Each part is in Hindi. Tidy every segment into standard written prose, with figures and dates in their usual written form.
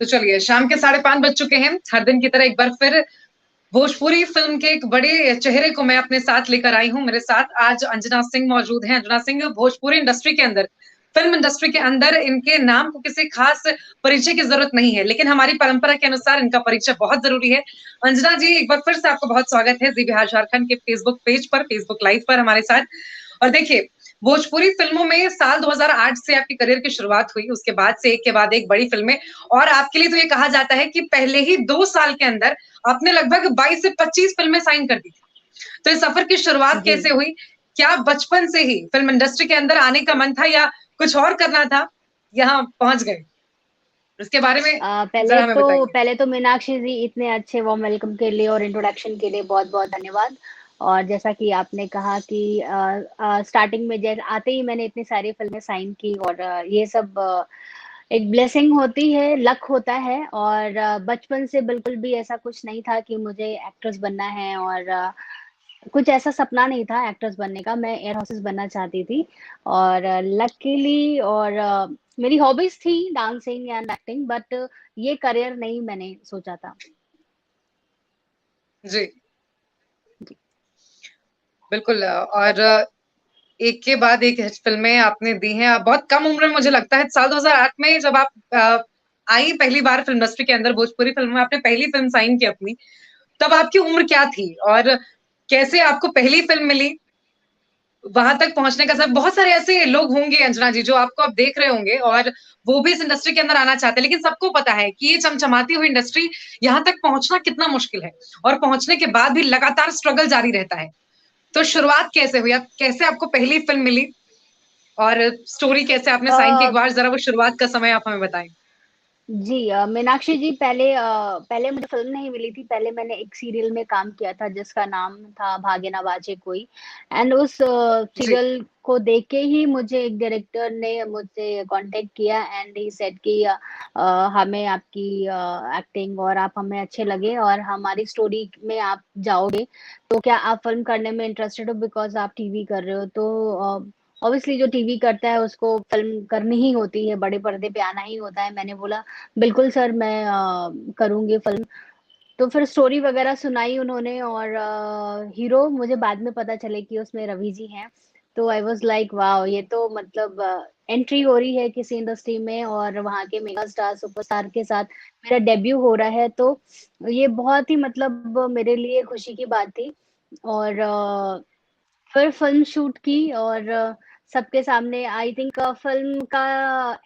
तो चलिए, शाम के 5:30 बज चुके हैं। हर दिन की तरह एक बार फिर भोजपुरी फिल्म के एक बड़े चेहरे को मैं अपने साथ लेकर आई हूँ। मेरे साथ आज अंजना सिंह मौजूद हैं। अंजना सिंह भोजपुरी इंडस्ट्री के अंदर, फिल्म इंडस्ट्री के अंदर इनके नाम को किसी खास परिचय की जरूरत नहीं है, लेकिन हमारी परंपरा के अनुसार इनका परिचय बहुत जरूरी है। अंजना जी, एक बार फिर से आपको बहुत स्वागत है जी बिहार झारखंड के फेसबुक पेज पर, फेसबुक लाइव पर हमारे साथ। और देखिए, भोजपुरी फिल्मों में साल 2008 से आपकी करियर की शुरुआत हुई, उसके बाद से एक के बाद एक बड़ी फिल्में, और आपके लिए तो ये कहा जाता है कि पहले ही 2 साल के अंदर आपने लगभग 22 से 25 फिल्में साइन कर दी थी। तो इस सफर की शुरुआत कैसे हुई? क्या बचपन से ही फिल्म इंडस्ट्री के अंदर आने का मन था या कुछ और करना था? यहाँ पहुंच गए। इसके बारे में जरा हमें बताइए। पहले तो मीनाक्षी जी, इतने अच्छे वार्म वेलकम के लिए और इंट्रोडक्शन के लिए बहुत-बहुत धन्यवाद। और जैसा कि आपने कहा कि स्टार्टिंग में जैसे आते ही मैंने इतनी सारी फिल्में साइन की, और ये सब एक ब्लेसिंग होती है, लक होता है। और बचपन से बिल्कुल भी ऐसा कुछ नहीं था कि मुझे एक्ट्रेस बनना है, और कुछ ऐसा सपना नहीं था एक्ट्रेस बनने का। मैं एयर होस्टेस बनना चाहती थी, और लकीली और मेरी हॉबीज थी डांसिंग एंड एक्टिंग, बट ये करियर नहीं मैंने सोचा था। जी, बिल्कुल। और एक के बाद एक फिल्में आपने दी हैं। आप बहुत कम उम्र में, मुझे लगता है साल 2008 में जब आप आई पहली बार फिल्म इंडस्ट्री के अंदर, भोजपुरी फिल्म में आपने पहली फिल्म साइन की अपनी, तब आपकी उम्र क्या थी और कैसे आपको पहली फिल्म मिली? वहां तक पहुंचने का सब, बहुत सारे ऐसे लोग होंगे अंजना जी जो आपको अब देख रहे होंगे और वो भी इस इंडस्ट्री के अंदर आना चाहते हैं, लेकिन सबको पता है कि ये चमचमाती हुई इंडस्ट्री यहाँ तक पहुंचना कितना मुश्किल है, और पहुंचने के बाद भी लगातार स्ट्रगल जारी रहता है। तो शुरुआत कैसे हुई? कैसे आपको पहली फिल्म मिली और स्टोरी कैसे आपने साइन की? एक बार जरा वो शुरुआत का समय आप हमें बताएं। जी, मीनाक्षी जी, पहले मुझे फ़िल्म नहीं मिली थी। पहले मैंने एक सीरियल में काम किया था जिसका नाम था भाग्य नवाज़े कोई, एंड उस जी, सीरियल को देख के ही मुझे एक डायरेक्टर ने मुझसे कॉन्टैक्ट किया, एंड ही सेड कि हमें आपकी एक्टिंग और आप हमें अच्छे लगे और हमारी स्टोरी में आप जाओगे, तो क्या आप फ़िल्म करने में इंटरेस्टेड हो? बिकॉज़ आप टीवी कर रहे हो। तो ऑब्वियसली जो टीवी करता है उसको फ़िल्म करनी ही होती है, बड़े पर्दे पे आना ही होता है। मैंने बोला बिल्कुल सर, मैं करूँगी फ़िल्म। तो फिर स्टोरी वगैरह सुनाई उन्होंने, और हीरो मुझे बाद में पता चले कि उसमें रवि जी हैं। तो आई वाज़ लाइक वाओ! ये तो मतलब एंट्री हो रही है किसी इंडस्ट्री में, और वहाँ के मेगा स्टार, सुपरस्टार के साथ मेरा डेब्यू हो रहा है, तो ये बहुत ही मतलब मेरे लिए खुशी की बात थी। और फिर फ़िल्म शूट की, और सबके सामने आई थिंक फ़िल्म का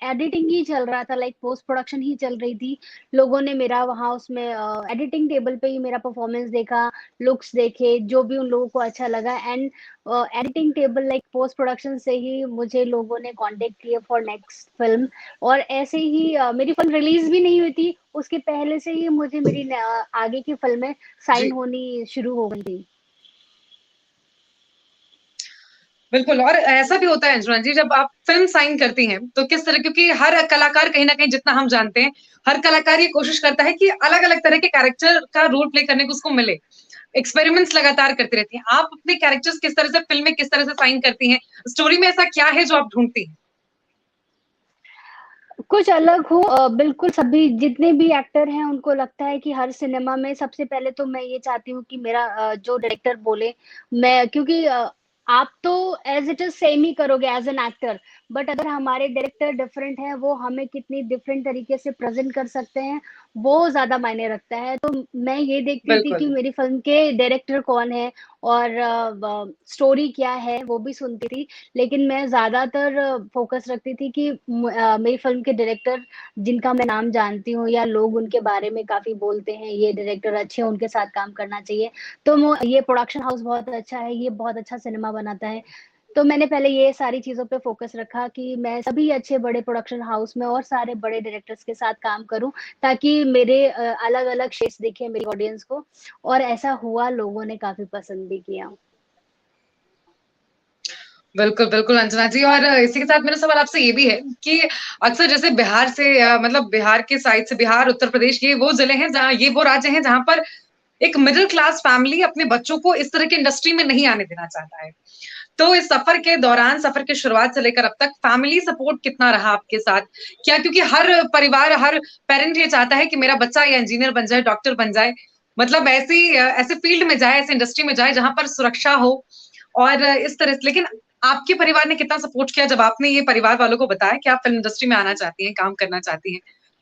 एडिटिंग ही चल रहा था, लाइक पोस्ट प्रोडक्शन ही चल रही थी। लोगों ने मेरा वहाँ उसमें एडिटिंग टेबल पे ही मेरा परफ़ॉर्मेंस देखा, लुक्स देखे, जो भी उन लोगों को अच्छा लगा, and editing table like post production से ही मुझे लोगों ने कॉन्टैक्ट किया फॉर नेक्स्ट फ़िल्म। और ऐसे ही मेरी फ़िल्म रिलीज़ भी नहीं हुई थी, उसके पहले से ही मुझे मेरी आगे की फ़िल्में साइन जी, होनी शुरू हो गई थी। बिल्कुल। और ऐसा भी होता है अंजुना जी, जब आप फिल्म साइन करती हैं तो किस तरह, क्योंकि हर कलाकार कहीं ना कहीं, जितना हम जानते हैं, हर कलाकार ये कोशिश करता है कि अलग अलग तरह के कैरेक्टर का रोल प्ले करने को उसको मिले। एक्सपेरिमेंट्स लगातार करती रहती हैं। आप अपने कैरेक्टर्स किस तरह से, फिल्म में किस तरह से साइन करती हैं? स्टोरी में ऐसा क्या है जो आप ढूंढती हैं? कुछ अलग हो, बिल्कुल सभी जितने भी एक्टर हैं उनको लगता है कि हर सिनेमा में सबसे पहले तो मैं ये चाहती हूँ कि मेरा जो डायरेक्टर बोले, मैं क्योंकि आप तो एज इट इज सेम ही करोगे एज एन एक्टर, बट अगर हमारे डायरेक्टर डिफरेंट है, वो हमें कितनी डिफरेंट तरीके से प्रेजेंट कर सकते हैं, वो ज्यादा मायने रखता है। तो मैं ये देखती थी कि बिल्कुल। मेरी फिल्म के डायरेक्टर कौन है, और स्टोरी क्या है वो भी सुनती थी। लेकिन मैं ज़्यादातर फ़ोकस रखती थी कि मेरी फ़िल्म के डायरेक्टर जिनका मैं नाम जानती हूँ, या लोग उनके बारे में काफ़ी बोलते हैं, ये डायरेक्टर अच्छे हैं, उनके साथ काम करना चाहिए। तो मो ये प्रोडक्शन हाउस बहुत अच्छा है, ये बहुत अच्छा सिनेमा बनाता है। तो मैंने पहले ये सारी चीज़ों पे फ़ोकस रखा कि मैं सभी अच्छे बड़े प्रोडक्शन हाउस में और सारे बड़े डायरेक्टर्स के साथ काम करूँ, ताकि मेरे अलग-अलग शेड्स दिखें मेरी ऑडियंस को, और ऐसा हुआ, लोगों ने काफ़ी पसंद भी किया। बिल्कुल, बिल्कुल अंजना जी। और इसी के साथ मेरा सवाल आपसे ये भी है कि अक्सर जैसे बिहार से, मतलब बिहार के साइड से, बिहार, उत्तर प्रदेश, ये वो ज़िले हैं जहाँ, ये वो राज्य हैं जहाँ पर एक मिडल क्लास फैमिली अपने बच्चों को इस तरह की इंडस्ट्री में नहीं आने देना चाहता है। तो इस सफर के दौरान, सफर की शुरुआत से लेकर अब तक फैमिली सपोर्ट कितना रहा आपके साथ? क्या क्योंकि हर परिवार, हर पेरेंट ये चाहता है कि मेरा बच्चा या इंजीनियर बन जाए, डॉक्टर बन जाए, मतलब ऐसे फील्ड में जाए, ऐसे इंडस्ट्री में जाए जहां पर सुरक्षा हो और इस तरह से। लेकिन आपके परिवार ने कितना सपोर्ट किया जब आपने ये परिवार वालों को बताया कि आप फिल्म इंडस्ट्री में आना चाहती हैं, काम करना चाहती हैं?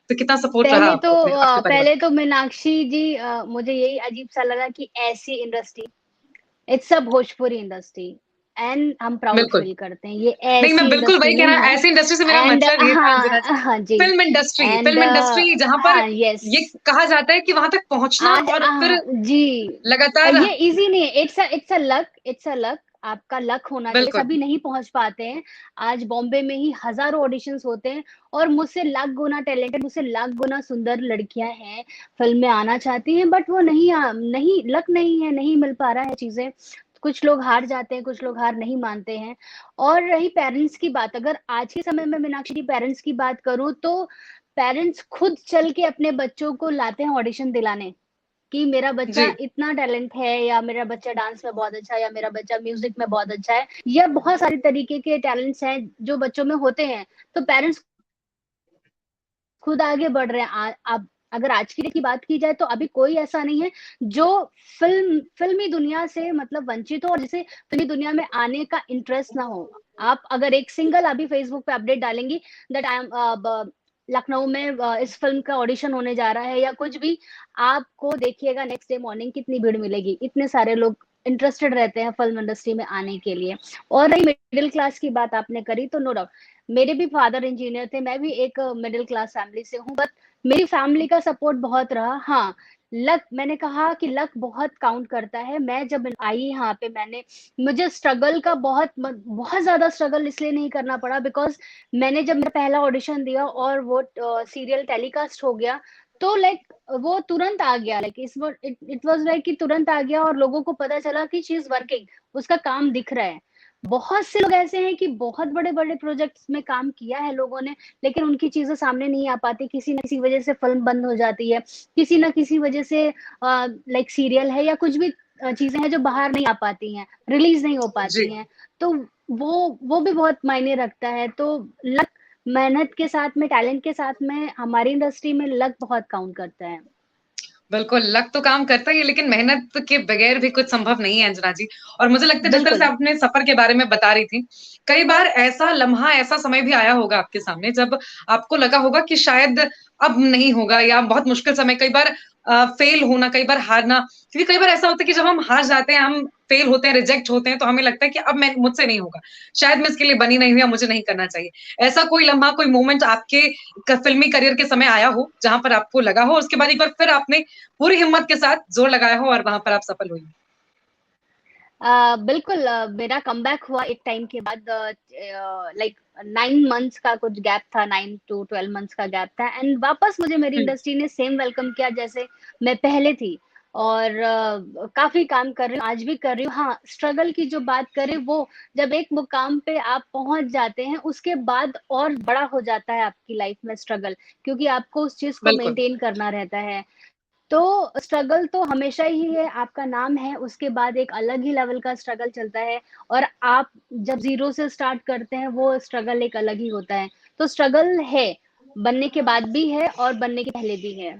तो कितना सपोर्ट रहा आपको अपने आपके परिवार? पहले तो मीनाक्षी जी मुझे यही अजीब-सा लगा कि ऐसी industry, it's a Bhojpuri industry and हम प्राउड बिल्कुल। फील करते हैं। ये नहीं, मैं ऐसी बिल्कुल इंडस्ट्री वही कह नहीं रहा, है ऐसी इंडस्ट्री से मेरा एंड मतलब ये था अंजना जी, हाँ, हाँ जी एंड फ़िल्म इंडस्ट्री जहाँ पर हाँ, यस ये कहा जाता है कि वहाँ तक पहुँचना आज और फिर जी। लगातार। ये ईज़ी नहीं है, इट्स अ लक आपका लक होना चाहिए, बिल्कुल, सभी नहीं पहुँच पाते हैं। आज बॉम्बे में ही हज़ारों ऑडिशंस होते हैं और मुझसे लाख गुना टैलेंटेड, मुझसे लाख गुना सुंदर लड़कियाँ हैं, फ़िल्म में आना चाहती हैं बट वो नहीं लक नहीं है, नहीं मिल पा रहा है चीज़ें। कुछ लोग हार जाते हैं, कुछ लोग हार नहीं मानते हैं। और रही पेरेंट्स की बात, अगर आज के समय में मीनाक्षी जी पेरेंट्स की बात करूँ तो पेरेंट्स खुद चल के अपने बच्चों को लाते हैं ऑडिशन दिलाने। कि मेरा बच्चा जी, इतना टैलेंट है या मेरा बच्चा डांस में बहुत अच्छा है या मेरा बच्चा म्यूजिक में बहुत अच्छा है या बहुत सारे तरीके के टैलेंट्स हैं जो बच्चों में होते हैं तो पेरेंट्स खुद आगे बढ़ रहे हैं अब अगर आज की बात की जाए तो अभी कोई ऐसा नहीं है जो फिल्मी दुनिया से मतलब वंचित हो और जिसे फिल्मी दुनिया में आने का इंटरेस्ट ना हो। आप अगर एक सिंगल अभी फेसबुक पे अपडेट डालेंगी दैट आई एम लखनऊ में इस फिल्म का ऑडिशन होने जा रहा है या कुछ भी, आपको देखिएगा नेक्स्ट डे मॉर्निंग कितनी भीड़ मिलेगी। इतने सारे लोग इंटरेस्टेड रहते हैं फिल्म इंडस्ट्री में आने के लिए। और रही मिडिल क्लास की बात आपने करी तो नो डाउट मेरे भी फादर इंजीनियर थे, मैं भी एक मिडिल क्लास फैमिली से हूँ, बट मेरी फैमिली का सपोर्ट बहुत रहा। हाँ, लक मैंने कहा कि लक बहुत काउंट करता है। मैं जब आई यहाँ पे मुझे स्ट्रगल का बहुत ज़्यादा स्ट्रगल इसलिए नहीं करना पड़ा बिकॉज़ मैंने जब मेरा पहला ऑडिशन दिया और वो सीरियल टेलीकास्ट हो गया, तो लाइक वो तुरंत आ गया लाइक इट वाज़ लाइक कि तुरंत आ गया और लोगों को पता चला कि शी इज़ वर्किंग, उसका काम दिख रहा है। बहुत से लोग ऐसे हैं कि बहुत बड़े-बड़े प्रोजेक्ट्स में काम किया है लोगों ने, लेकिन उनकी चीज़ें सामने नहीं आ पाती, किसी न किसी वजह से फ़िल्म बंद हो जाती है, किसी न किसी वजह से लाइक सीरियल है या कुछ भी चीज़ें हैं जो बाहर नहीं आ पाती हैं, रिलीज़ नहीं हो जी। पाती हैं। तो वो भी बहुत मायने रखता है, तो लक मेहनत के साथ में, टैलेंट के साथ में हमारी इंडस्ट्री में लक बहुत काउंट करता है। बिल्कुल, लक तो काम करता ही है, लेकिन मेहनत के बगैर भी कुछ संभव नहीं है अंजना जी। और मुझे लगता है जिस तरह से बिल्कुल। आप अपने सफ़र के बारे में बता रही थी, कई बार ऐसा लम्हा, ऐसा समय भी आया होगा आपके सामने जब आपको लगा होगा कि शायद अब नहीं होगा या बहुत मुश्किल समय, कई बार फेल होना, कई बार हारना। क्योंकि कई बार ऐसा होता है कि जब हम हार जाते हैं, हम फेल होते हैं, रिजेक्ट होते हैं, तो हमें लगता है कि अब मैं मुझसे नहीं होगा। शायद मैं इसके लिए बनी नहीं हूँ या मुझे नहीं करना चाहिए। ऐसा कोई लम्हा, कोई मोमेंट आपके फ़िल्मी करियर के समय आया हो, जहाँ पर आपको लगा हो, उसके बाद एक बार फिर आपने पूरी हिम्मत के साथ जोर लगाया हो और वहाँ पर आप सफल हुई? बिल्कुल मेरा कमबैक हुआ एक टाइम के बाद लाइक 9 मंथ्स का कुछ गैप था, 9 टू 12 मंथ्स का गैप था एंड वापस मुझे मेरी हुँ, इंडस्ट्री ने सेम वेलकम किया जैसे मैं पहले थी और काफ़ी काम कर रही हूँ, आज भी कर रही हूँ। हाँ, स्ट्रगल की जो बात करें वो जब एक मुकाम पे आप पहुँच जाते हैं, उसके बाद और बड़ा हो जाता है आपकी लाइफ में स्ट्रगल क्योंकि आपको उस चीज़ को बिल्कुल। मेंटेन करना रहता है। तो स्ट्रगल तो हमेशा ही है, आपका नाम है, उसके बाद एक अलग ही लेवल का स्ट्रगल चलता है और आप जब ज़ीरो से स्टार्ट करते हैं, वो स्ट्रगल एक अलग ही होता है। तो स्ट्रगल है, बनने के बाद भी है और बनने के पहले भी है।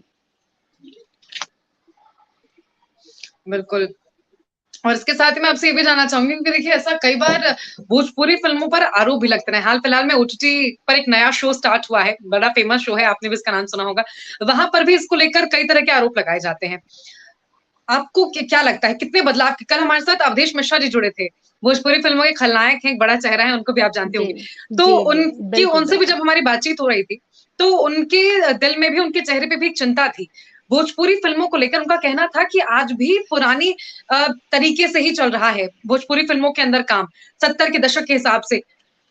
बिल्कुल। और इसके साथ ही मैं आपसे ये भी जानना चाहूँगी क्योंकि देखिए ऐसा कई बार भोजपुरी फ़िल्मों पर आरोप भी लगते रहे। हाल-फिलहाल में ओटीटी पर एक नया शो स्टार्ट हुआ है, बड़ा फ़ेमस शो है, आपने भी इसका नाम सुना होगा। वहाँ पर भी इसको लेकर कई तरह के आरोप लगाए जाते हैं। आपको क्या लगता है कितने बदलाव, कल हमारे साथ अवधेश मिश्रा जी जुड़े थे। भोजपुरी फ़िल्मों के खलनायक हैं, एक बड़ा चेहरा है, उनको भी आप जानती जी, होंगी। तो जी, जी। उनकी बिल्कुल, उनसे भी बिल्कुल। जब हमारी बातचीत हो रही थी, तो उनके दिल में भी, उनके चेहरे पे भी एक चिंता थी। भोजपुरी फ़िल्मों को लेकर उनका कहना था कि आज भी पुरानी तरीके से ही चल रहा है, भोजपुरी फ़िल्मों के अंदर काम, 70 के दशक के हिसाब से।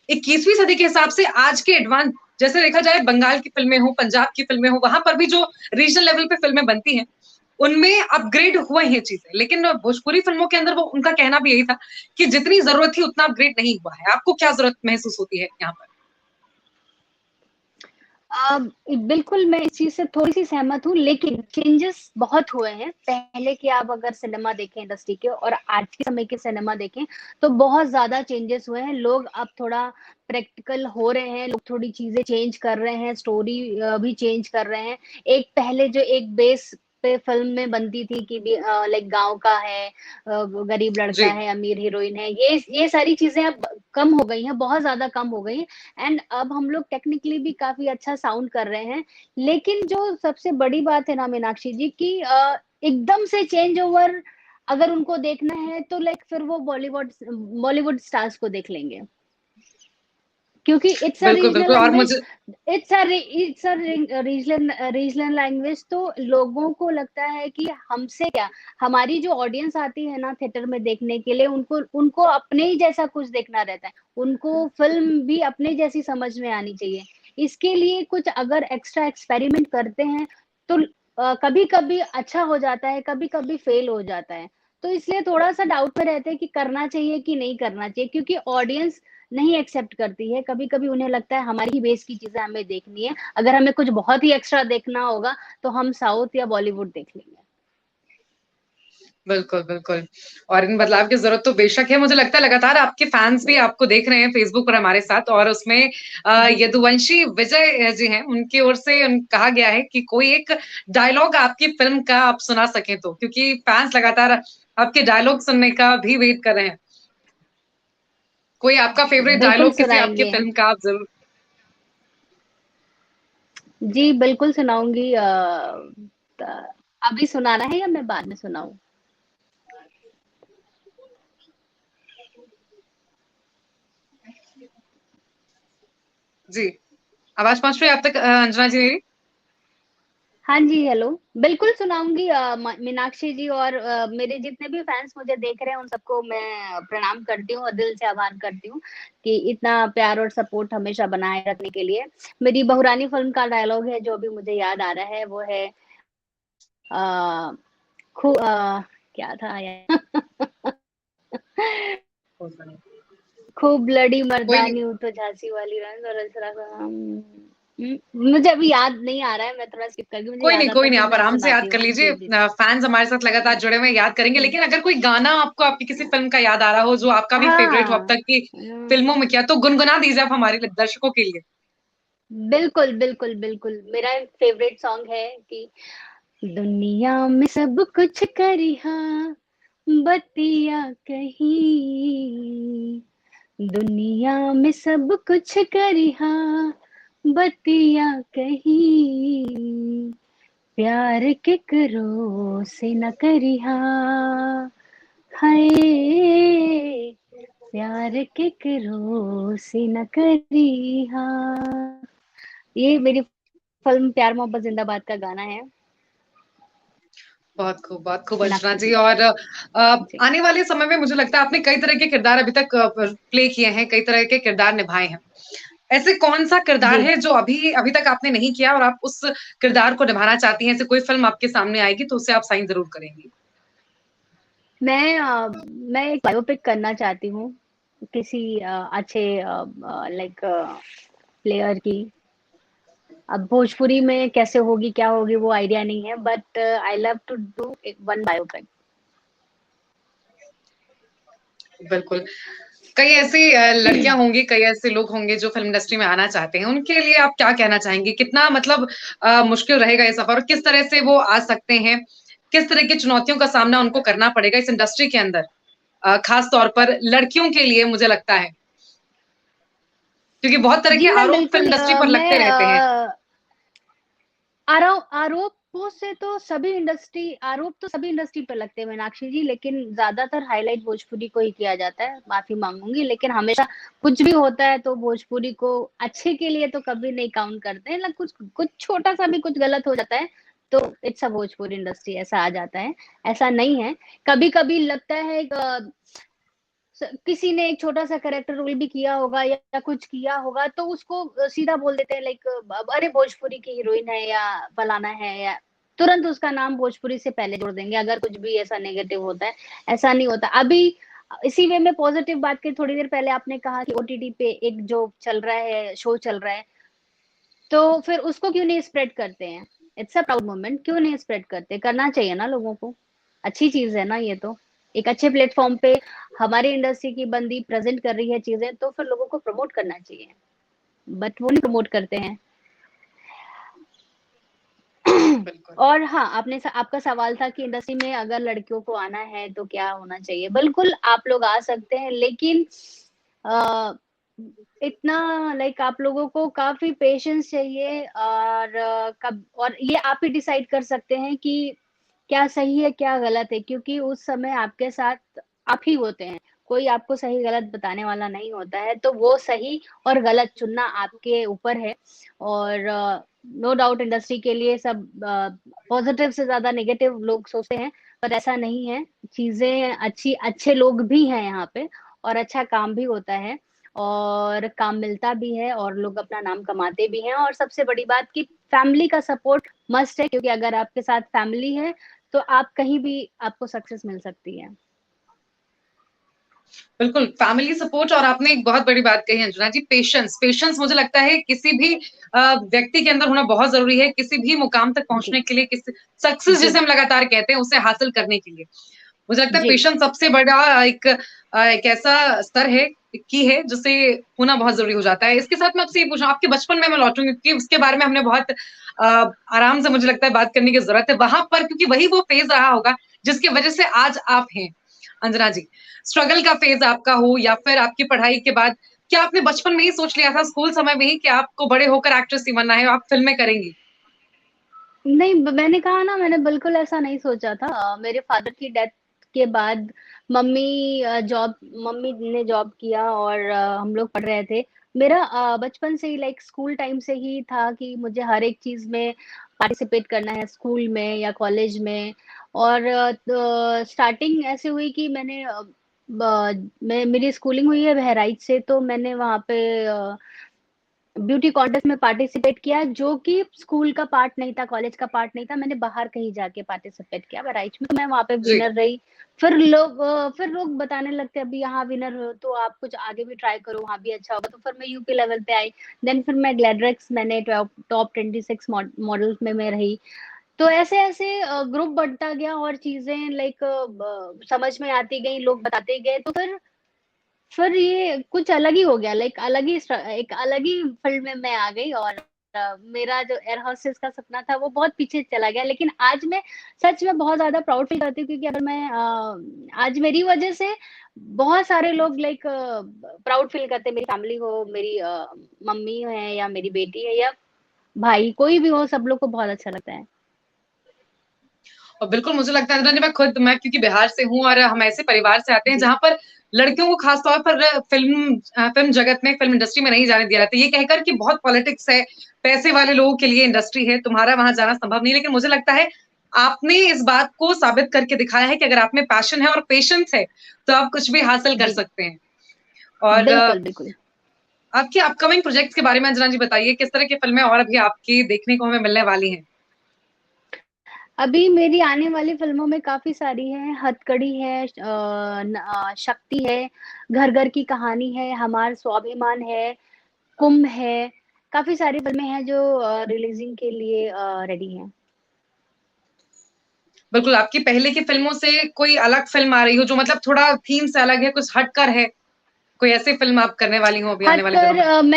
21वीं सदी के हिसाब से आज के एडवांस, जैसे देखा जाए बंगाल की फ़िल्में हो, पंजाब की फ़िल्में हो, वहाँ पर भी जो रीजनल लेवल पे फ़िल्में बनती हैं, उनमें अपग्रेड हुए हैं चीज़ें। लेकिन भोजपुरी फ़िल्मों के अंदर वो उनका कहना भी यही था कि जितनी ज़रूरत थी उतना अपग्रेड नहीं हुआ है। आपको क्या ज़रूरत महसूस होती है यहाँ पर? बिल्कुल मैं इस चीज से थोड़ी सी सहमत हूँ, लेकिन चेंजेस बहुत हुए हैं। पहले के आप अगर सिनेमा देखें इंडस्ट्री के और आज के समय के सिनेमा देखें तो बहुत ज्यादा चेंजेस हुए हैं। लोग अब थोड़ा प्रैक्टिकल हो रहे हैं, लोग थोड़ी चीजें चेंज कर रहे हैं, स्टोरी भी चेंज कर रहे हैं। एक पहले जो एक बेस पे फिल्म में बनती थी कि लाइक गांव का है, गरीब लड़का जी, है, अमीर हीरोइन है, ये सारी चीजें अब कम हो गई हैं, बहुत ज्यादा कम हो गई हैं। एंड अब हम लोग टेक्निकली भी काफी अच्छा साउंड कर रहे हैं। लेकिन जो सबसे बड़ी बात है ना मीनाक्षी जी की एकदम से चेंज ओवर अगर उनको देखना है तो लाइक फिर वो बॉलीवुड बॉलीवुड स्टार्स को देख लेंगे, क्योंकि इट्स अ बिल्कुल, रीजनल बिल्कुल। और लैंग्वेज। मुझे इट्स अ रीजनल लैंग्वेज, तो लोगों को लगता है कि हमसे क्या, हमारी जो ऑडियंस आती है ना थिएटर में देखने के लिए, उनको उनको अपने ही जैसा कुछ देखना रहता है, उनको फिल्म भी अपने जैसी समझ में आनी चाहिए। इसके लिए कुछ अगर एक्स्ट्रा एक्सपेरिमेंट करते हैं तो कभी कभी अच्छा हो जाता है, कभी कभी फेल हो जाता है। तो इसलिए थोड़ा सा डाउट में रहते हैं कि करना चाहिए कि नहीं करना चाहिए, क्योंकि ऑडियंस नहीं एक्सेप्ट करती है। कभी कभी उन्हें लगता है हमारी ही बेस की चीजें हमें देखनी है, अगर हमें कुछ बहुत ही एक्स्ट्रा देखना होगा तो हम साउथ या बॉलीवुड देख लेंगे। बिल्कुल, बिल्कुल। और इन बदलाव की ज़रूरत तो बेशक है। मुझे लगता है लगातार आपके फैन्स भी आपको देख रहे हैं फ़ेसबुक पर हमारे साथ, और उसमें जी यदुवंशी विजय जी हैं, उनकी ओर से कहा गया है कि कोई एक डायलॉग आपकी फ़िल्म का आप सुना सकें तो, क्योंकि फैन्स लगातार आपके डायलॉग सुनने का भी वेट कर रहे हैं। कोई आपका फ़ेवरेट बिल्कुल डायलॉग किसी आपकी सुनाएंगे, फ़िल्म का आप ज़रूर। जी बिल्कुल सुनाऊंगी। अभी सुनाना है या मैं बाद में सुनाऊं? जी। आवाज़ पहुँच रही है आप तक अंजना जी मेरी? हाँ जी, हेलो। बिल्कुल सुनाऊंगी मीनाक्षी जी, और मेरे जितने भी फैंस मुझे देख रहे हैं उन सबको मैं प्रणाम करती हूँ और दिल से आभार करती हूँ कि इतना प्यार और सपोर्ट हमेशा बनाए रखने के लिए। मेरी बहुरानी फिल्म का डायलॉग है जो अभी मुझे याद आ रहा है, वो है आ, क्या था यार खूब लड़ी कोई नहीं, मर्दानी हूँ तो झांसी वाली रानी और मुझे अभी याद नहीं आ रहा है, मैं थोड़ा स्किप कर गई, मुझे कोई याद नहीं, आता कोई है नहीं, तो आप मैं आराम से सुनाती याद कर हूँ। लीजिए। जी जी फैन्स हमारे साथ लगातार जुड़े हुए हैं, याद करेंगे। जी। लेकिन अगर कोई गाना आपको आपकी किसी फ़िल्म का याद आ रहा हो, जो आपका भी फ़ेवरेट हो अब हाँ तक की फ़िल्मों में किया, तो गुनगुना दीजिए आप हमारे दर्शकों के लिए। बिल्कुल बिल्कुल बिल्कुल, मेरा फेवरेट सॉन्ग है कि दुनिया में सब कुछ करिहा बतिया कहीं, दुनिया में सब कुछ करिहा बतिया कहीं, प्यार केकरो से न करिहा, हाय प्यार केकरो से न करिहा। ये मेरी फिल्म प्यार मोहब्बत जिंदाबाद का गाना है। बहुत खूब अंजना मीनाक्षी जी। जी। और जी आने वाले समय में मुझे लगता है आपने कई तरह के किरदार अभी तक प्ले किए हैं, कई तरह के किरदार निभाए हैं। ऐसे कौन-सा किरदार जी। है जो अभी अभी तक आपने नहीं किया और आप उस किरदार को निभाना चाहती हैं? ऐसे कोई फ़िल्म आपके सामने आएगी तो उसे आप साइन ज़रूर करेंगी? मैं एक बायोपिक करना चाहती हूँ किसी अच्छे लाइक प्लेयर की। अब भोजपुरी में कैसे होगी क्या होगी वो आइडिया नहीं है, but I love to do one biopic. बिल्कुल। कई ऐसी लड़कियाँ होंगी, कई ऐसे लोग होंगे जो फ़िल्म इंडस्ट्री में आना चाहते हैं, उनके लिए आप क्या कहना चाहेंगी? कितना मतलब मुश्किल रहेगा ये सफ़र और किस तरह से वो आ सकते हैं? किस तरह की चुनौतियों का सामना उनको करना पड़ेगा इस इंडस्ट्री के अंदर? ख़ास तौर पर लड़कियों के लिए मुझे लगता है, क्योंकि बहुत तरह के जी मैं आरोप फ़िल्म बिल्कुल इंडस्ट्री पर लगते मैं रहते हैं। आरोपों से तो आरोप तो सभी इंडस्ट्री पे लगते हैं मीनाक्षी जी, लेकिन ज्यादातर हाईलाइट भोजपुरी को ही किया जाता है, माफी मांगूंगी, लेकिन हमेशा कुछ भी होता है तो भोजपुरी को अच्छे के लिए तो कभी नहीं काउंट करते हैं, मतलब कुछ कुछ छोटा सा भी कुछ गलत हो जाता है तो इट्स अ भोजपुरी इंडस्ट्री ऐसा आ जाता है। ऐसा नहीं है, कभी कभी लगता है किसी ने एक छोटा सा कैरेक्टर रोल भी किया होगा या कुछ किया होगा तो उसको सीधा बोल देते हैं लाइक अरे भोजपुरी की हीरोइन है या फलाना है, या तुरंत उसका नाम भोजपुरी से पहले जोड़ देंगे अगर कुछ भी ऐसा नेगेटिव होता है। ऐसा नहीं होता। अभी इसी वे में पॉजिटिव बात की, थोड़ी देर पहले आपने कहा कि ओटीटी पे एक जो चल रहा है शो चल रहा है, तो फिर उसको क्यों नहीं स्प्रेड करते हैं? इट्स अ प्राउड मोमेंट, क्यों नहीं स्प्रेड करते? करना चाहिए ना लोगों को, अच्छी चीज है ना ये तो। एक अच्छे प्लेटफॉर्म पे हमारी इंडस्ट्री की बंदी प्रेजेंट कर रही है चीजें, तो फिर लोगों को प्रमोट करना चाहिए, बट वो नहीं प्रमोट करते हैं। बिल्कुल और हाँ, आपका सवाल था कि इंडस्ट्री में अगर लड़कियों को आना है तो क्या होना चाहिए? बिल्कुल आप लोग आ सकते हैं, लेकिन अ, इतना लाइक आप लोगों को काफी पेशेंस चाहिए, और कब और ये आप ही डिसाइड कर सकते हैं कि क्या सही है क्या गलत है, क्योंकि उस समय आपके साथ आप ही होते हैं, कोई आपको सही गलत बताने वाला नहीं होता है। तो वो सही और गलत चुनना आपके ऊपर है। और नो डाउट इंडस्ट्री के लिए सब पॉजिटिव से ज्यादा नेगेटिव लोग सोचते हैं, पर ऐसा नहीं है। चीजें अच्छे लोग भी हैं यहाँ पे, और अच्छा काम भी होता है, और काम मिलता भी है, और लोग अपना नाम कमाते भी हैं। और सबसे बड़ी बात कि फैमिली का सपोर्ट मस्ट है, क्योंकि अगर आपके साथ फैमिली है तो आप कहीं भी आपको सक्सेस मिल सकती है। बिल्कुल, फैमिली सपोर्ट, और आपने एक बहुत बड़ी बात कही अंजना जी, पेशेंस। पेशेंस मुझे लगता है किसी भी व्यक्ति के अंदर होना बहुत जरूरी है, किसी भी मुकाम तक जी पहुंचने के लिए, किसी सक्सेस जी जिसे हम लगातार कहते हैं उसे हासिल करने के लिए। मुझे लगता है जी पेशेंस सबसे बड़ा एक ऐसा स्तर है की है जिसे होना बहुत जरूरी हो जाता है। इसके साथ मैं आपसे ये पूछूं, आपके बचपन में मैं लौटूंगी क्योंकि उसके बारे में हमने बहुत आराम से मुझे लगता है बात करने की जरूरत है वहां पर, क्योंकि वही वो फेज रहा होगा जिसकी वजह से आज आप हैं। अंजना जी, स्ट्रगल का फेज आपका हो या फिर आपकी पढ़ाई के बाद, क्या आपने बचपन में ही सोच लिया था स्कूल समय में ही कि आपको बड़े होकर एक्ट्रेस ही बनना है, आप फिल्में करेंगी? नहीं, मैंने कहा ना, मैंने बिल्कुल ऐसा नहीं सोचा था। मेरे फादर की डेथ के बाद मम्मी ने जॉब किया, और हम लोग पढ़ रहे थे। मेरा बचपन से ही लाइक स्कूल टाइम से ही था कि मुझे हर एक चीज में पार्टिसिपेट करना है, स्कूल में या कॉलेज में। और स्टार्टिंग ऐसे हुई कि मेरी स्कूलिंग हुई है बहराइच से, तो मैंने वहाँ पे ब्यूटी कॉन्टेस्ट में पार्टिसिपेट किया, जो कि स्कूल का पार्ट नहीं था, कॉलेज का पार्ट नहीं था। मैंने बाहर कहीं जाके पार्टिसिपेट किया बहराइच में, तो मैं वहां पे जी। विनर रही। फिर लोग बताने लगते, अभी यहाँ विनर हो तो आप कुछ आगे भी ट्राई करो, वहां भी अच्छा होगा। तो फिर मैं यूपी लेवल पे आई। देन फिर मैं ग्लैडरेक्स, मैंने टॉप 26 मॉडल्स में मैं रही। तो ऐसे ऐसे ग्रुप बढ़ता गया, और चीजें लाइक समझ में आती गई, लोग बताते गए। तो फिर ये कुछ अलग ही हो गया, लाइक एक अलग ही फील्ड में मैं आ गई। और मेरा जो एयर होस्टेस का सपना था वो बहुत पीछे चला गया। लेकिन आज मैं सच में बहुत ज्यादा प्राउड फील करती हूँ, क्योंकि अगर मैं आज मेरी वजह से बहुत सारे लोग लाइक प्राउड फील करते हैं। मेरी फैमिली हो, मेरी मम्मी है, या मेरी बेटी है, या भाई, कोई भी हो, सब लोग को बहुत अच्छा लगता है। और बिल्कुल मुझे लगता है अंजना जी, मैं क्योंकि बिहार से हूँ और हम ऐसे परिवार से आते हैं जी जहां पर लड़कियों को खासतौर पर फिल्म जगत में, फिल्म इंडस्ट्री में नहीं जाने दिया जाता, ये कहकर कि बहुत पॉलिटिक्स है, पैसे वाले लोगों के लिए इंडस्ट्री है, तुम्हारा वहां जाना संभव नहीं। लेकिन मुझे लगता है आपने इस बात को साबित करके दिखाया है कि अगर आप में पैशन है और पेशेंस है तो आप कुछ भी हासिल कर जी सकते हैं। और बिल्कुल बिल्कुल। आपके अपकमिंग प्रोजेक्ट्स के बारे में अंजना जी बताइए, किस तरह की फिल्में और अभी आपकी देखने को हमें मिलने वाली हैं? अभी मेरी आने वाली फिल्मों में काफी सारी है। हथकड़ी है, शक्ति है, घर घर की कहानी है, हमार स्वाभिमान है, कुंभ है। काफी सारी फिल्में हैं जो रिलीजिंग के लिए रेडी हैं। बिल्कुल, आपकी पहले की फ़िल्मों से कोई अलग फ़िल्म आ रही हो जो मतलब थोड़ा थीम से अलग है, कुछ हटकर है? कोई ऐसी फ़िल्म आप करने वाली हो अभी आने वाले दिनों हटकर में?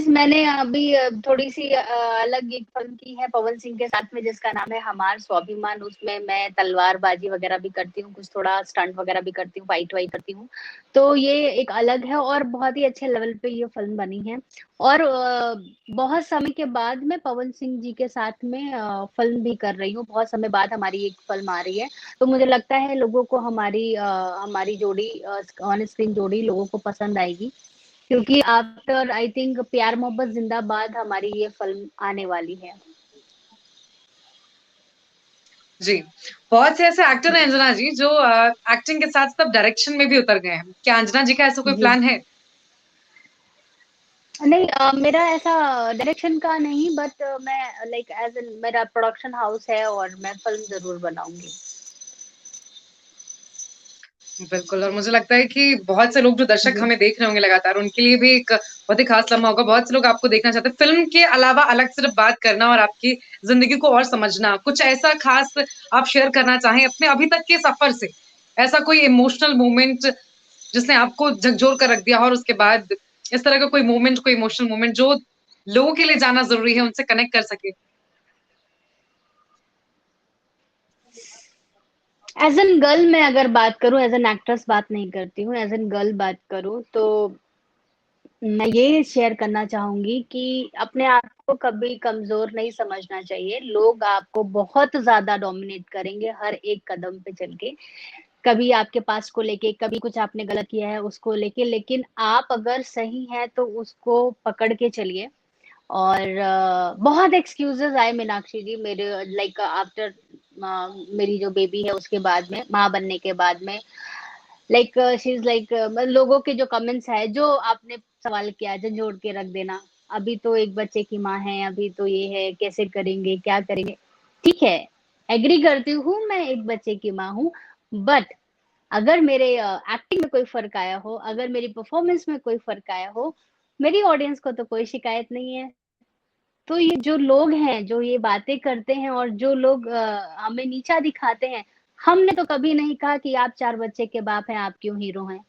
मैंने अभी थोड़ी सी अलग एक फिल्म की है पवन सिंह के साथ में, जिसका नाम है हमार स्वाभिमान। उसमें मैं तलवारबाजी वगैरह भी करती हूँ, कुछ थोड़ा स्टंट वगैरह भी करती हूँ, फाइट वाइट करती हूँ। तो ये एक अलग है, और बहुत ही अच्छे लेवल पे ये फिल्म बनी है। और बहुत समय के बाद मैं पवन सिंह जी के साथ में फिल्म भी कर रही हूँ। बहुत समय बाद हमारी एक फिल्म आ रही है, तो मुझे लगता है लोगों को हमारी जोड़ी, ऑन स्क्रीन जोड़ी लोगों को पसंद आएगी। क्योंकि आफ्टर आई थिंक प्यार मोहब्बत जिंदाबाद हमारी ये फिल्म आने वाली है। जी, बहुत से ऐसे एक्टर हैं जी अंजना जी जो एक्टिंग के साथ-साथ डायरेक्शन में भी उतर गए हैं। क्या अंजना जी का ऐसा कोई जी प्लान है? नहीं, मेरा ऐसा डायरेक्शन का नहीं, बट मैं लाइक एज एन मेरा प्रोडक्शन हाउस है, और मैं फिल्म जरूर बनाऊंगी। बिल्कुल, और मुझे लगता है कि बहुत से लोग जो दर्शक जी। हमें देख रहे होंगे लगातार, उनके लिए भी एक बहुत ही खास लम्हा होगा। बहुत से लोग आपको देखना चाहते हैं। फ़िल्म के अलावा अलग सिर्फ़ बात करना और आपकी ज़िंदगी को और समझना, कुछ ऐसा खास आप शेयर करना चाहें अपने अभी तक के सफ़र से? ऐसा कोई इमोशनल मोमेंट जिसने आपको झकझोर कर रख दिया हो और उसके बाद इस तरह का कोई मोमेंट, कोई इमोशनल मोमेंट जो लोगों के लिए जानना ज़रूरी है, उनसे कनेक्ट कर सके? एज़ एन गर्ल मैं अगर बात करूँ, एज़ एन एक्ट्रेस बात नहीं करती हूँ, एज़ एन गर्ल बात करूँ तो मैं ये शेयर करना चाहूँगी कि अपने आप को कभी कमज़ोर नहीं समझना चाहिए। लोग आपको बहुत ज़्यादा डोमिनेट करेंगे हर एक कदम पे चल के। कभी आपके पास को लेके, कभी कुछ आपने गलत किया है उसको लेके, लेकिन आप अगर सही हैं तो उसको पकड़ के चलिए। और बहुत एक्सक्यूज़ेज़ आए मीनाक्षी जी मेरे लाइक आफ्टर मेरी जो बेबी है उसके बाद में, माँ बनने के बाद में लाइक शी इज़ लाइक लोगों के जो कमेंट्स है, जो आपने सवाल किया झंझोड़ के रख देना, अभी तो एक बच्चे की माँ है, अभी तो ये है, कैसे करेंगे, क्या करेंगे? ठीक है, एग्री करती हूँ मैं एक बच्चे की माँ हूँ, बट अगर मेरे एक्टिंग में कोई फ़र्क आया हो, अगर मेरी परफ़ॉर्मेंस में कोई फ़र्क आया हो, मेरी ऑडियंस को तो कोई शिकायत नहीं है। तो ये जो लोग हैं, जो ये बातें करते हैं और जो लोग हमें नीचा दिखाते हैं, हमने तो कभी नहीं कहा कि आप 4 बच्चे के बाप हैं, आप क्यों हीरो हैं।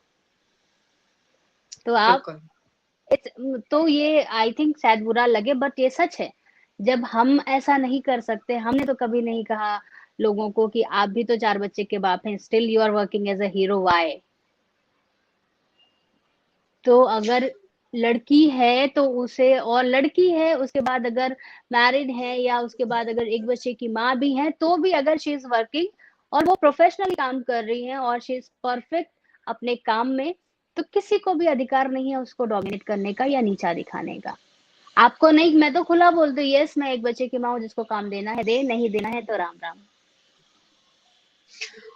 तो आप बिल्कुल। तो ये आई थिंक शायद बुरा लगे बट ये सच है। जब हम ऐसा नहीं कर सकते, हमने तो कभी नहीं कहा लोगों को कि आप भी तो 4 बच्चे के बाप हैं, still you are working as a hero why? तो अगर लड़की है तो उसे और लड़की है उसके बाद अगर मैरिड है या उसके बाद अगर एक बच्चे की माँ भी है तो भी अगर शी इज़ वर्किंग और वो प्रोफ़ेशनली काम कर रही है और शी इज़ परफ़ेक्ट अपने काम में, तो किसी को भी अधिकार नहीं है उसको डोमिनेट करने का या नीचा दिखाने का। आपको नहीं मैं तो खुला बोलती हूँ, येस मैं एक बच्चे की माँ हूँ जिसको काम देना है दे, नहीं देना है तो राम-राम।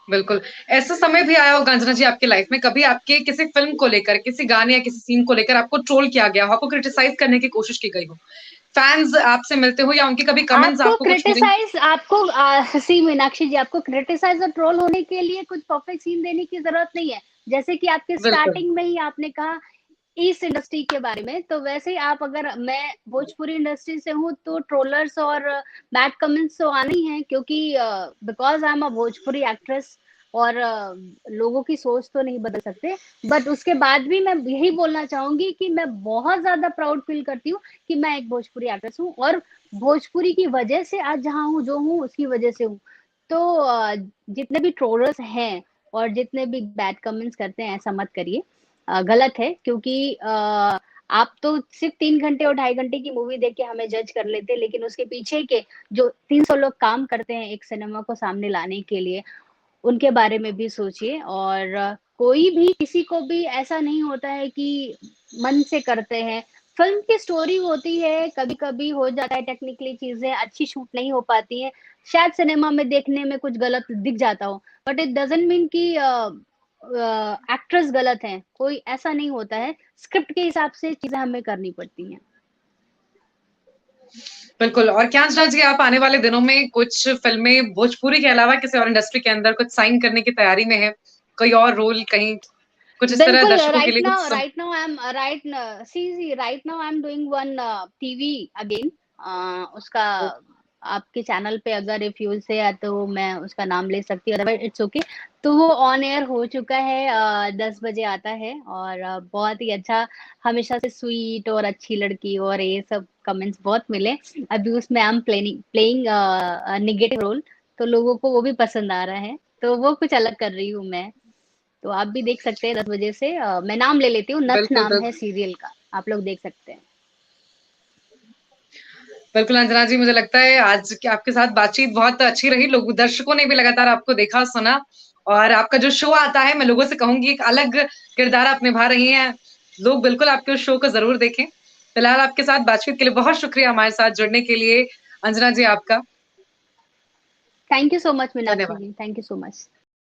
बिल्कुल। ऐसा समय भी आया होगा अंजना जी आपकी लाइफ़ में, कभी आपके किसी फ़िल्म को लेकर, किसी गाने या किसी सीन को लेकर आपको ट्रोल किया गया हो, आपको क्रिटिसाइज़ करने की कोशिश की गई हो? फैन्स आपसे मिलते हो या उनके कभी कमेंट्स आपको आपको कुछ फीलिंग क्रिटिसाइज़ आपको सी मीनाक्षी जी आपको क्रिटिसाइज़ और ट्रोल होने के लिए कुछ परफेक्ट सीन देने की ज़रूरत नहीं है। जैसे कि आपके बिल्कुल, स्टार्टिंग में ही आपने कहा इस इंडस्ट्री के बारे में, तो वैसे ही आप अगर मैं भोजपुरी इंडस्ट्री से हूँ, तो ट्रोलर्स और बैड कमेंट्स तो आने ही हैं क्योंकि because I am a Bhojpuri actress और लोगों की सोच तो नहीं बदल सकते। बट उसके बाद भी मैं यही बोलना चाहूँगी कि मैं बहुत ज़्यादा प्राउड फ़ील करती हूँ कि मैं एक भोजपुरी एक्ट्रेस हूँ और भोजपुरी की वजह से आज जहाँ हूँ, जो हूँ, उसकी वजह से हूँ। तो जितने भी ट्रोलर्स हैं और जितने भी बैड कमेंट्स करते हैं, ऐसा मत करिए। गलत है क्योंकि आप तो सिर्फ़ 3 घंटे और ढाई घंटे की मूवी देख के हमें जज कर लेते हैं, लेकिन उसके पीछे के जो 300 लोग काम करते हैं एक सिनेमा को सामने लाने के लिए, उनके बारे में भी सोचिए और कोई भी किसी को भी ऐसा नहीं होता है कि मन से करते हैं। फ़िल्म की स्टोरी होती है, कभी-कभी हो जाता है टेक्निकली चीज़ें अच्छी शूट नहीं हो पाती हैं। शायद सिनेमा में देखने में कुछ गलत दिख जाता हो, बट इट डज़न्ट मीन कि एक्टर्स गलत हैं, कोई ऐसा नहीं होता है। स्क्रिप्ट के हिसाब से चीज़ें हमें करनी पड़ती हैं। बिल्कुल। और क्या अंजना जी आप आने वाले दिनों में कुछ फ़िल्में भोजपुरी के अलावा किसी और इंडस्ट्री के अंदर कुछ साइन करने की तैयारी में हैं? कोई और रोल कहीं कुछ इस तरह बिल्कुल, दर्शकों के लिए कुछ right now I am doing one TV again उसका आपके चैनल पे अगर इफ यू से तो मैं उसका नाम ले सकती हूँ, अदरवाइज़ इट्स ओके। तो वो ऑन एयर हो चुका है 10 बजे आता है और बहुत ही अच्छा हमेशा से स्वीट और अच्छी लड़की और ये सब कमेंट्स बहुत मिले। अभी उसमें I am playing negative role तो लोगों को वो भी पसंद आ रहा है, तो वो कुछ अलग कर रही हूँ मैं। तो आप भी देख सकते हैं 10 बजे से मैं नाम ले लेती हूँ, नथ बिल्कुल, नाम है बिल्कुल। सीरियल का, आप लोग देख सकते हैं। बिल्कुल, अंजना जी मुझे लगता है आज की आपके साथ बातचीत बहुत अच्छी रही। लोग दर्शकों ने भी लगातार आपको देखा, सुना और आपका जो शो आता है मैं लोगों से कहूँगी एक अलग किरदार आप निभा रही हैं। लोग बिल्कुल आपके उस शो को ज़रूर देखें। फिलहाल आपके साथ बातचीत के लिए बहुत शुक्रिया हमारे साथ जुड़ने के लिए अंजना जी आपका। Thank you so much Meenakshi धन्यवाद। जी, थैंक यू सो मच।